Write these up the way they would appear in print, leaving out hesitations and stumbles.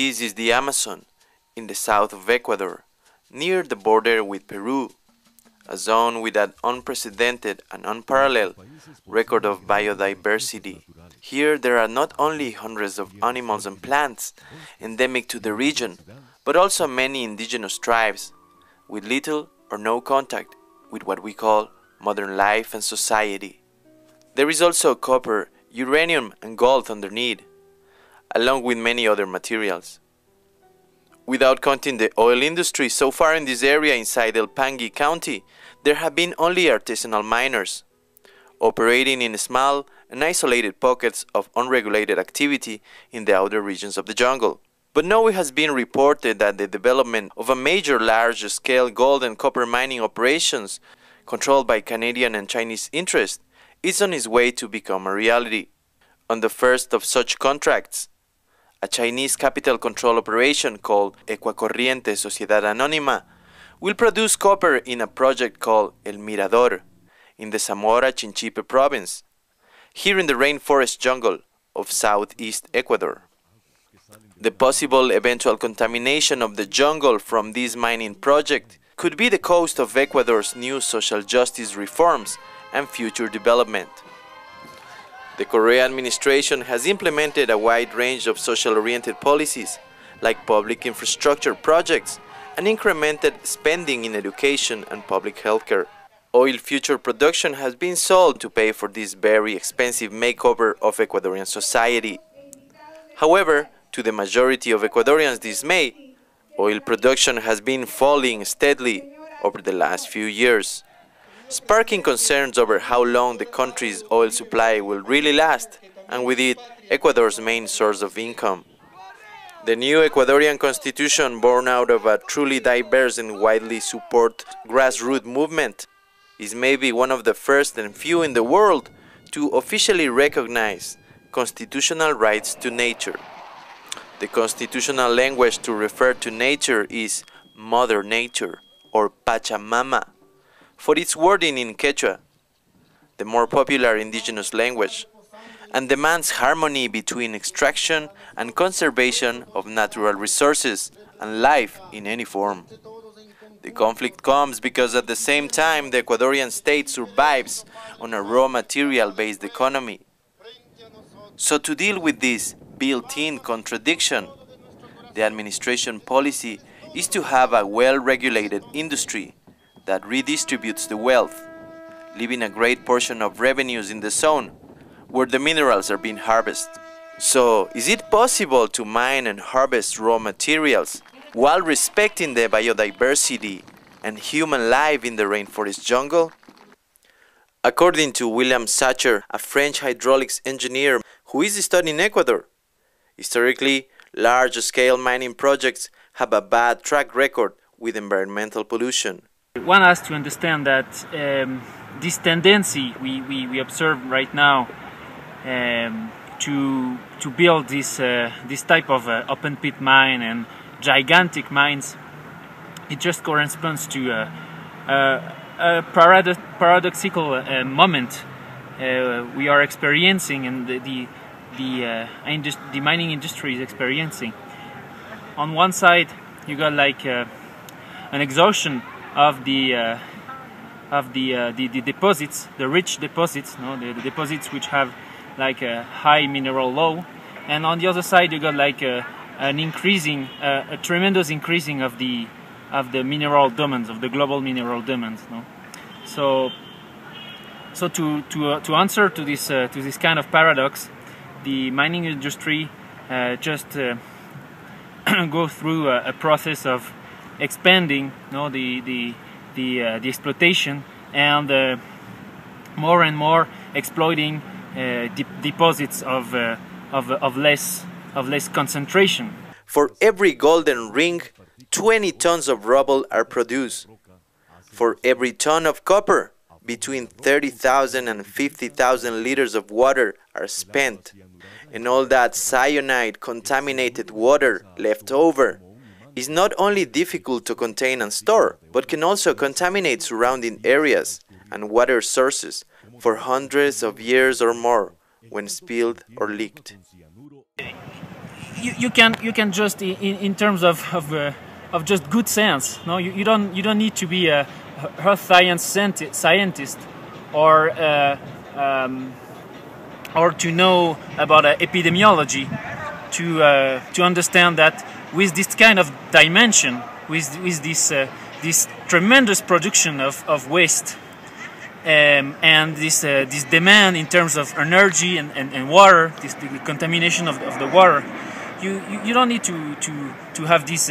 This is the Amazon, in the south of Ecuador, near the border with Peru, a zone with an unprecedented and unparalleled record of biodiversity. Here there are not only hundreds of animals and plants endemic to the region, but also many indigenous tribes, with little or no contact with what we call modern life and society. There is also copper, uranium and gold underneath, along with many other materials. Without counting the oil industry, so far in this area inside El Pangui County, there have been only artisanal miners, operating in small and isolated pockets of unregulated activity in the outer regions of the jungle. But now it has been reported that the development of a major large-scale gold and copper mining operations, controlled by Canadian and Chinese interests, is on its way to become a reality. On the first of such contracts, a Chinese capital control operation called Ecuadorian Sociedad Anónima will produce copper in a project called El Mirador in the Zamora-Chinchipe province, here in the rainforest jungle of southeast Ecuador. The possible eventual contamination of the jungle from this mining project could be the cost of Ecuador's new social justice reforms and future development. The Korean administration has implemented a wide range of social-oriented policies, like public infrastructure projects and incremented spending in education and public healthcare. Oil future production has been sold to pay for this very expensive makeover of Ecuadorian society. However, to the majority of Ecuadorians' dismay, oil production has been falling steadily over the last few years, sparking concerns over how long the country's oil supply will really last, and with it, Ecuador's main source of income. The new Ecuadorian constitution, born out of a truly diverse and widely supported grassroots movement, is maybe one of the first and few in the world to officially recognize constitutional rights to nature. The constitutional language to refer to nature is Mother Nature, or Pachamama, for its wording in Quechua, the more popular indigenous language, and demands harmony between extraction and conservation of natural resources and life in any form. The conflict comes because at the same time the Ecuadorian state survives on a raw material-based economy. So to deal with this built-in contradiction, the administration policy is to have a well-regulated industry that redistributes the wealth, leaving a great portion of revenues in the zone where the minerals are being harvested. So, is it possible to mine and harvest raw materials while respecting the biodiversity and human life in the rainforest jungle? According to William Sacher, a French hydraulics engineer who is studying Ecuador, historically, large-scale mining projects have a bad track record with environmental pollution. One has to understand that this tendency we observe right now to build this type of open pit mine and gigantic mines, it just corresponds to a paradoxical moment we are experiencing, and the mining industry is experiencing. On one side, you got like an exhaustion of the deposits, the rich deposits, no, the deposits which have like a high mineral load, and on the other side you got like a tremendous increasing of the mineral demands, of the global mineral demands, no. So to answer to this kind of paradox, the mining industry just go through a process of expanding, no, the exploitation, and more and more exploiting deposits of less concentration. For every golden ring, 20 tons of rubble are produced. For every ton of copper, between 30,000 and 50,000 liters of water are spent. And all that cyanide contaminated water left over is not only difficult to contain and store, but can also contaminate surrounding areas and water sources for hundreds of years or more when spilled or leaked. you can just in terms of just good sense. No, you don't need to be a earth scientist or or to know about epidemiology to understand that with this kind of dimension, with this tremendous production of waste, and this demand in terms of energy and water, the contamination of the water, you don't need to have this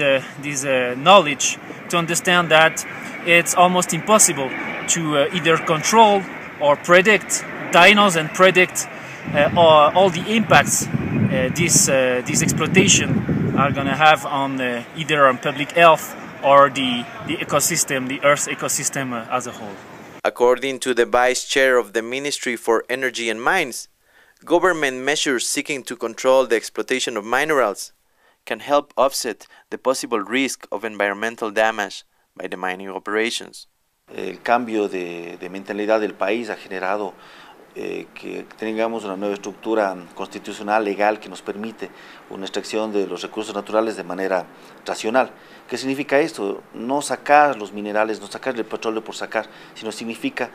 knowledge to understand that it's almost impossible to either control or predict, diagnose and predict all the impacts this exploitation are going to have on either on public health or the ecosystem, the Earth's ecosystem as a whole. According to the Vice Chair of the Ministry for Energy and Mines, government measures seeking to control the exploitation of minerals can help offset the possible risk of environmental damage by the mining operations. El cambio de mentalidad del país ha generado que tengamos una nueva estructura constitucional legal que nos permite una extracción de los recursos naturales de manera racional. ¿Qué significa esto? No sacar los minerales, no sacar el petróleo por sacar, sino significa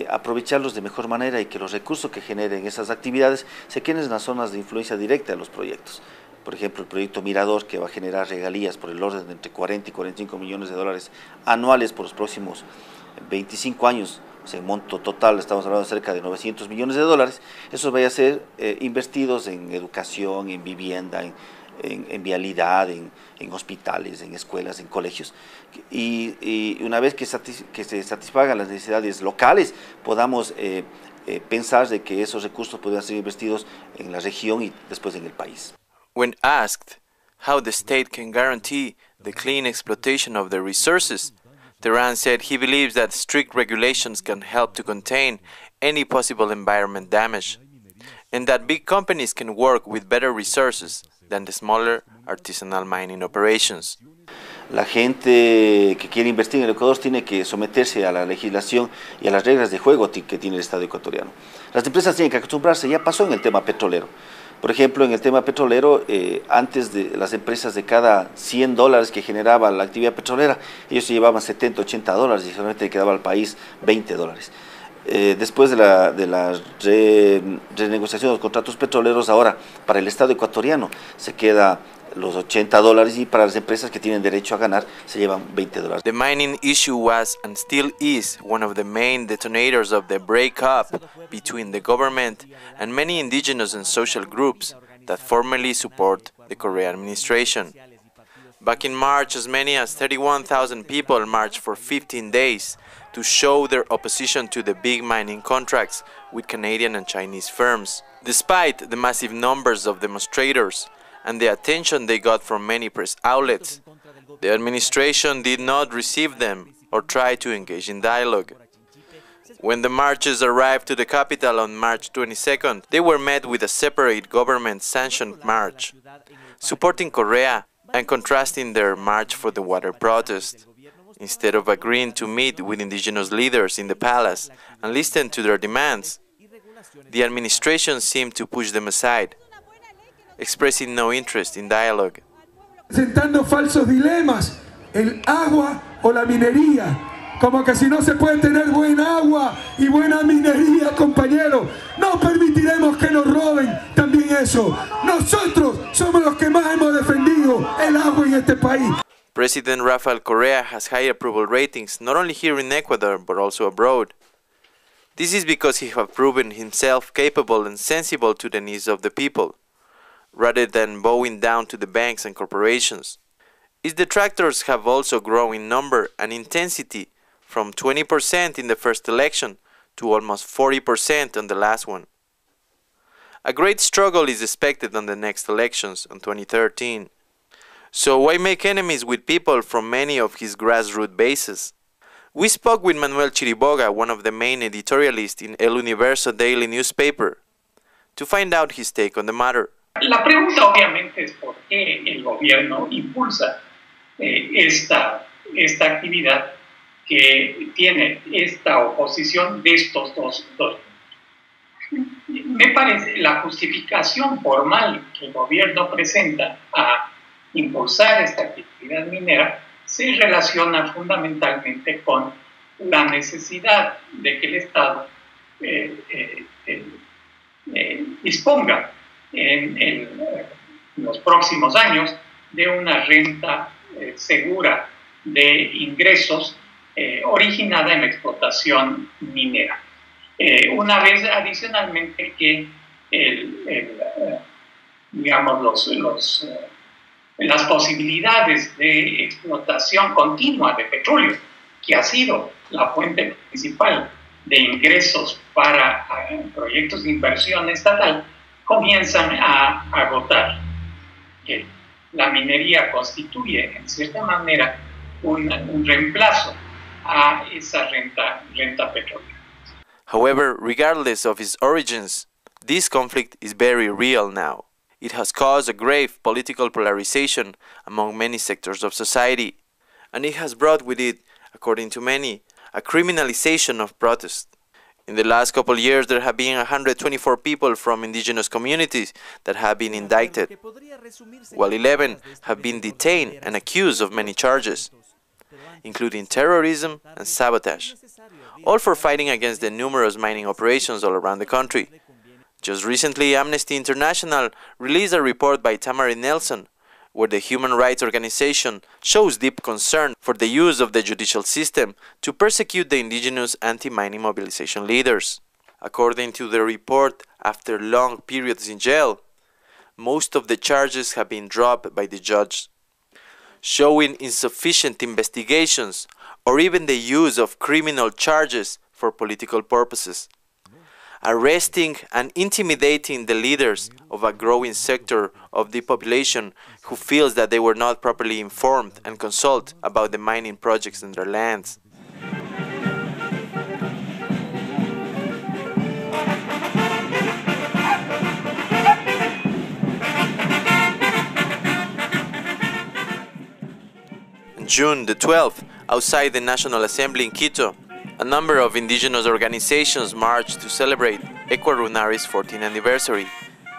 aprovecharlos de mejor manera y que los recursos que generen esas actividades se queden en las zonas de influencia directa de los proyectos. Por ejemplo, el proyecto Mirador, que va a generar regalías por el orden de entre 40 y 45 millones de dólares anuales por los próximos 25 años, o sea, en monto total estamos hablando de cerca de 900 millones de dólares, esos vayan a ser invertidos en educación, en vivienda, en vialidad, en hospitales, en escuelas, en colegios. Y una vez que se satisfagan las necesidades locales, podamos pensar de que esos recursos puedan ser investidos en la región y después en el país. When asked how the state can guarantee the clean exploitation of the resources, Terán said he believes that strict regulations can help to contain any possible environment damage, and that big companies can work with better resources than the smaller artisanal mining operations. La gente que quiere invertir en el Ecuador tiene que someterse a la legislación y a las reglas de juego que tiene el Estado ecuatoriano. Las empresas tienen que acostumbrarse, ya pasó en el tema petrolero. Por ejemplo, en el tema petrolero, antes de las empresas de cada 100 dólares que generaba la actividad petrolera, ellos se llevaban 70, 80 dólares y solamente le quedaba al país 20 dólares. Después de la renegociación de los contratos petroleros, ahora para el Estado ecuatoriano se queda los 80 dólares y para las empresas que tienen derecho a ganar se llevan 20 dólares. The mining issue was and still is one of the main detonators of the breakup between the government and many indigenous and social groups that formally support the Correa administration. Back in March, as many as 31,000 people marched for 15 days to show their opposition to the big mining contracts with Canadian and Chinese firms. Despite the massive numbers of demonstrators and the attention they got from many press outlets, the administration did not receive them or try to engage in dialogue. When the marchers arrived to the capital on March 22nd, they were met with a separate government-sanctioned march, supporting Correa and contrasting their March for the Water protest. Instead of agreeing to meet with indigenous leaders in the palace and listen to their demands, the administration seemed to push them aside, expressing no interest in dialogue. Presentando falsos dilemas, el agua o la minería, como que si no se puede tener buena agua y buena minería, compañeros, no permitiremos que nos roben también eso. Nosotros somos los que más hemos defendido el agua en este país. President Rafael Correa has high approval ratings not only here in Ecuador but also abroad. This is because he has proven himself capable and sensible to the needs of the people, rather than bowing down to the banks and corporations. His detractors have also grown in number and intensity from 20% in the first election to almost 40% on the last one. A great struggle is expected on the next elections in 2013. So why make enemies with people from many of his grassroots bases? We spoke with Manuel Chiriboga, one of the main editorialists in El Universo daily newspaper, to find out his take on the matter. La pregunta obviamente es por qué el gobierno impulsa esta actividad que tiene esta oposición de estos dos. me parece la justificación formal que el gobierno presenta a impulsar esta actividad minera se relaciona fundamentalmente con la necesidad de que el Estado disponga en los próximos años de una renta segura de ingresos originada en la explotación minera. Una vez adicionalmente que digamos, las posibilidades de explotación continua de petróleo, que ha sido la fuente principal de ingresos para proyectos de inversión estatal, comienzan a agotar. La minería constituye, en cierta manera, un reemplazo a esa renta petrolera. However, regardless of its origins, this conflict is very real now. It has caused a grave political polarization among many sectors of society, and it has brought with it, according to many, a criminalization of protest. In the last couple of years, there have been 124 people from indigenous communities that have been indicted, while 11 have been detained and accused of many charges, including terrorism and sabotage, all for fighting against the numerous mining operations all around the country. Just recently, Amnesty International released a report by Tamara Nelson, where the human rights organization shows deep concern for the use of the judicial system to persecute the indigenous anti-mining mobilization leaders. According to the report, after long periods in jail, most of the charges have been dropped by the judge, showing insufficient investigations or even the use of criminal charges for political purposes, arresting and intimidating the leaders of a growing sector of the population who feels that they were not properly informed and consulted about the mining projects in their lands. On June the 12th, outside the National Assembly in Quito, a number of indigenous organizations marched to celebrate Ecuadorian's 14th anniversary.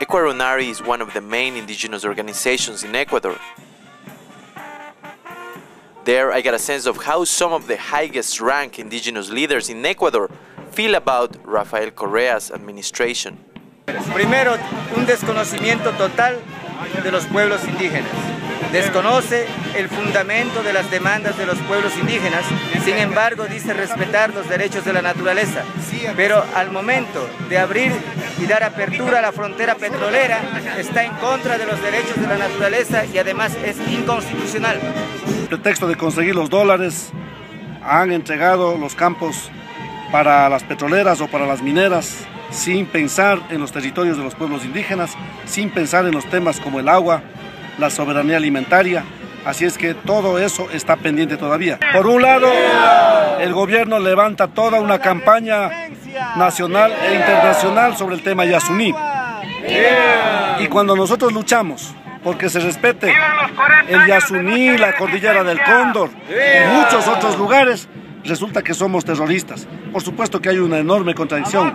Ecuadorian is one of the main indigenous organizations in Ecuador. There I got a sense of how some of the highest ranked indigenous leaders in Ecuador feel about Rafael Correa's administration. Primero, un desconocimiento total de los pueblos indígenas. Desconoce el fundamento de las demandas de los pueblos indígenas, sin embargo dice respetar los derechos de la naturaleza, pero al momento de abrir y dar apertura a la frontera petrolera está en contra de los derechos de la naturaleza y además es inconstitucional. El pretexto de conseguir los dólares han entregado los campos para las petroleras o para las mineras sin pensar en los territorios de los pueblos indígenas, sin pensar en los temas como el agua, la soberanía alimentaria, así es que todo eso está pendiente todavía. Por un lado, el gobierno levanta toda una campaña nacional e internacional sobre el tema yasuní. Y cuando nosotros luchamos porque se respete el Yasuní, la cordillera del Cóndor y muchos otros lugares, resulta que somos terroristas. Por supuesto que hay una enorme contradicción.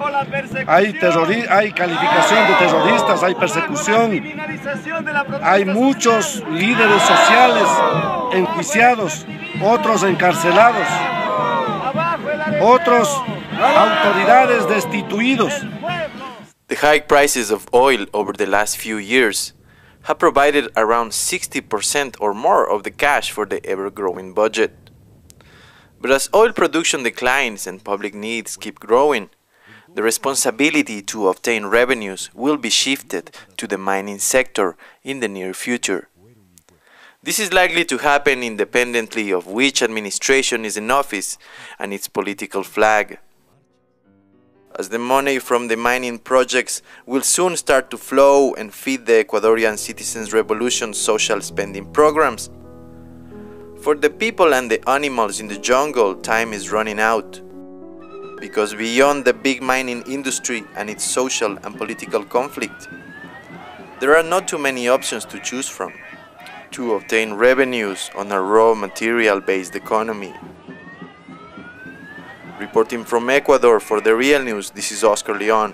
Hay calificación de terroristas, hay persecución, hay muchos líderes sociales enjuiciados, otros encarcelados, otros autoridades destituidos. The high prices of oil over the last few years have provided around 60% or more of the cash for the ever-growing budget. But as oil production declines and public needs keep growing, the responsibility to obtain revenues will be shifted to the mining sector in the near future. This is likely to happen independently of which administration is in office and its political flag. As the money from the mining projects will soon start to flow and feed the Ecuadorian Citizens Revolution social spending programs, for the people and the animals in the jungle, time is running out. Because beyond the big mining industry and its social and political conflict, there are not too many options to choose from to obtain revenues on a raw material-based economy. Reporting from Ecuador for The Real News, this is Oscar Leon.